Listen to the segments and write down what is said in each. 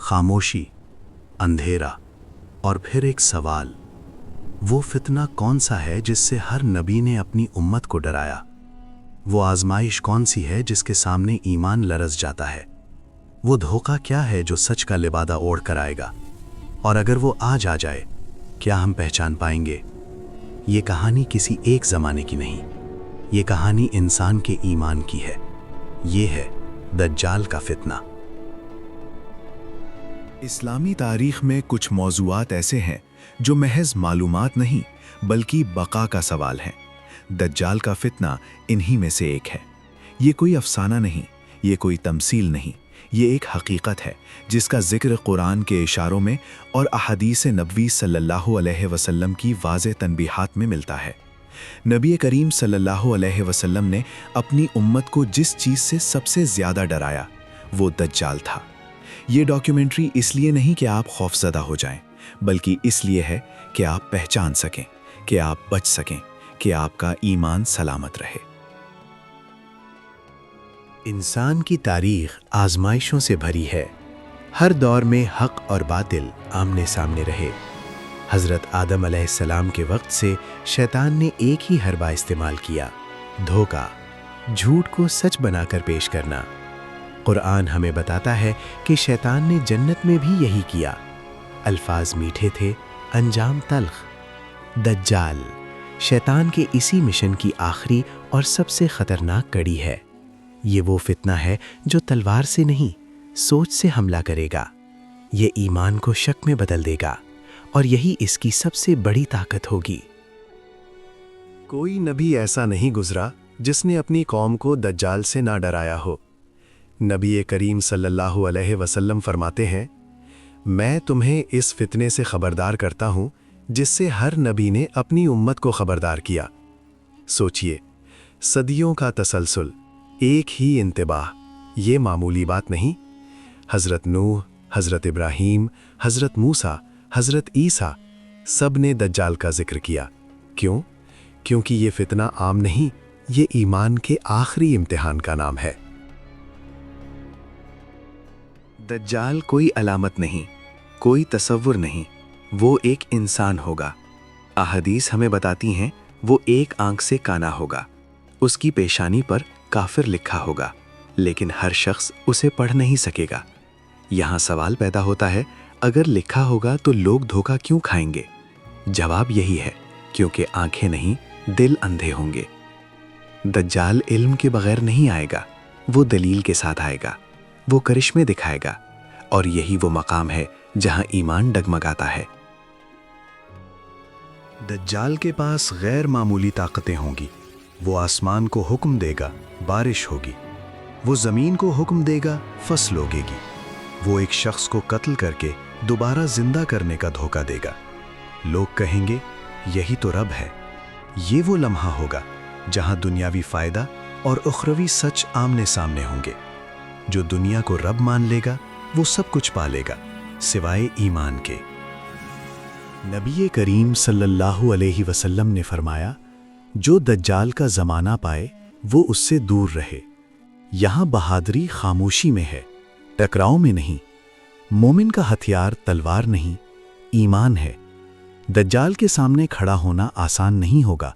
खामोशी, अंधेरा और फिर एक सवाल, वो फितना कौन सा है जिससे हर नबी ने अपनी उम्मत को डराया? वो आजमाइश कौन सी है जिसके सामने ईमान लरज़ जाता है? वो धोखा क्या है जो सच का लिबादा ओढ़ कर आएगा? और अगर वो आज आ जाए, क्या हम पहचान पाएंगे? ये कहानी किसी एक ज़माने की नहीं, ये कहानी इंसान के ईमान की है। ये है दज्जाल का फितना। इस्लामी तारीख में कुछ मौज़ूआत ऐसे हैं जो महज मालूमात नहीं बल्कि बका का सवाल है। दज्जाल का फितना इन्हीं में से एक है। ये कोई अफसाना नहीं, ये कोई तमसील नहीं, ये एक हकीकत है जिसका जिक्र कुरान के इशारों में और अहादीस नबवी सल्लल्लाहु अलैहि वसल्लम की वाज़ेह तनबीहात में मिलता है। नबी करीम सल्लल्लाहु अलैहि वसल्लम ने अपनी उम्मत को जिस चीज़ से सबसे ज़्यादा डराया वो दज्जाल था। ये डॉक्यूमेंट्री इसलिए नहीं कि आप खौफज़दा हो जाएं, बल्कि इसलिए है कि आप पहचान सकें, कि आप बच सकें, कि आपका ईमान सलामत रहे। इंसान की तारीख आजमाइशों से भरी है। हर दौर में हक और बातिल आमने सामने रहे। हज़रत आदम अलैहिस्सलाम के वक्त से शैतान ने एक ही हरबा इस्तेमाल किया, धोखा, झूठ को सच बनाकर पेश करना। कुरान हमें बताता है कि शैतान ने जन्नत में भी यही किया। अल्फाज मीठे थे, अंजाम तल्ख। दज्जाल शैतान के इसी मिशन की आखिरी और सबसे ख़तरनाक कड़ी है। ये वो फितना है जो तलवार से नहीं, सोच से हमला करेगा। ये ईमान को शक में बदल देगा और यही इसकी सबसे बड़ी ताकत होगी। कोई नबी ऐसा नहीं गुजरा जिसने अपनी कौम को दज्जाल से ना डराया हो। नबी करीम सल्लल्लाहु अलैहि वसल्लम फरमाते हैं, मैं तुम्हें इस फितने से खबरदार करता हूँ जिससे हर नबी ने अपनी उम्मत को खबरदार किया। सोचिए, सदियों का तसलसल, एक ही इंतबाह, ये मामूली बात नहीं। हज़रत नूह, हज़रत इब्राहीम, हज़रत मूसा, हज़रत ईसा, सब ने दज्जाल का जिक्र किया। क्यों? क्योंकि ये फितना आम नहीं, ये ईमान के आखिरी इम्तिहान का नाम है। दज्जाल कोई अलामत नहीं, कोई तसव्वुर नहीं, वो एक इंसान होगा। अहादीस हमें बताती हैं वो एक आंख से काना होगा, उसकी पेशानी पर काफिर लिखा होगा, लेकिन हर शख्स उसे पढ़ नहीं सकेगा। यहाँ सवाल पैदा होता है, अगर लिखा होगा तो लोग धोखा क्यों खाएंगे? जवाब यही है, क्योंकि आंखें नहीं, दिल अंधे होंगे। दज्जाल इल्म के बगैर नहीं आएगा, वो दलील के साथ आएगा, वो करिश्मे दिखाएगा, और यही वो मकाम है जहां ईमान डगमगाता है। दज्जाल के पास गैर मामूली ताकतें होंगी। वो आसमान को हुक्म देगा, बारिश होगी। वो ज़मीन को हुक्म देगा, फसल उगेगी। वो एक शख्स को कत्ल करके दोबारा जिंदा करने का धोखा देगा। लोग कहेंगे, यही तो रब है। ये वो लम्हा होगा जहां दुनियावी फ़ायदा और उखरवी सच आमने सामने होंगे। जो दुनिया को रब मान लेगा वो सब कुछ पालेगा सिवाय ईमान के। नबी करीम सल्लल्लाहु अलैहि वसल्लम ने फरमाया, जो दज्जाल का ज़माना पाए वो उससे दूर रहे। यहाँ बहादुरी खामोशी में है, टकराव में नहीं। मोमिन का हथियार तलवार नहीं, ईमान है। दज्जाल के सामने खड़ा होना आसान नहीं होगा,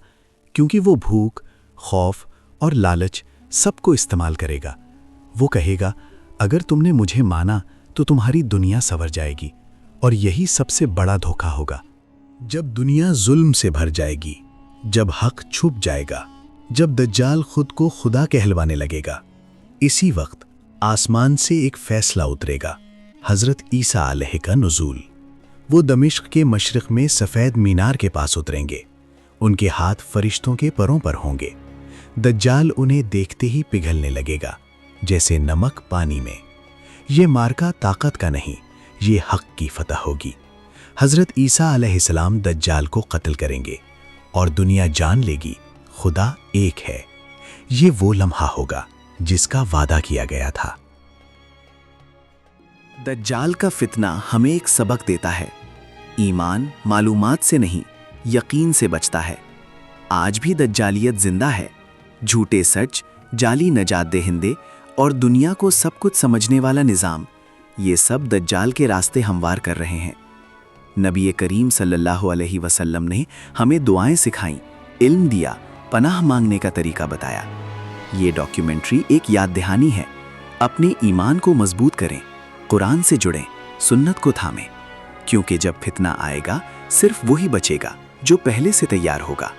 क्योंकि वो भूख, खौफ और लालच सबको इस्तेमाल करेगा। वो कहेगा, अगर तुमने मुझे माना तो तुम्हारी दुनिया संवर जाएगी, और यही सबसे बड़ा धोखा होगा। जब दुनिया जुल्म से भर जाएगी, जब हक छुप जाएगा, जब दज्जाल खुद को खुदा कहलवाने लगेगा, इसी वक्त आसमान से एक फैसला उतरेगा, हज़रत ईसा अलैहि का नुज़ूल। वो दमिश्क के मशरिक़ में सफ़ेद मीनार के पास उतरेंगे। उनके हाथ फरिश्तों के परों पर होंगे। दज्जाल उन्हें देखते ही पिघलने लगेगा, जैसे नमक पानी में। ये मार्का ताकत का नहीं, ये हक की फतह होगी। हज़रत ईसा अलैहिस्सलाम दज्जाल को कत्ल करेंगे और दुनिया जान लेगी खुदा एक है। ये वो लम्हा होगा जिसका वादा किया गया था। दज्जाल का फितना हमें एक सबक देता है, ईमान मालूमात से नहीं यकीन से बचता है। आज भी दज्जालियत जिंदा है, झूठे सच, जाली नजात देहिंदे और दुनिया को सब कुछ समझने वाला निज़ाम یہ سب دجال کے راستے ہموار کر رہے ہیں۔ نبی کریم صلی اللہ علیہ وسلم نے ہمیں دعائیں سکھائیں، علم دیا، پناہ مانگنے کا طریقہ بتایا۔ یہ ڈاکیومنٹری ایک یاد دہانی ہے۔ اپنے ایمان کو مضبوط کریں، قرآن سے جڑیں، سنت کو تھامیں، کیونکہ جب فتنہ آئے گا صرف وہی بچے گا جو پہلے سے تیار ہوگا۔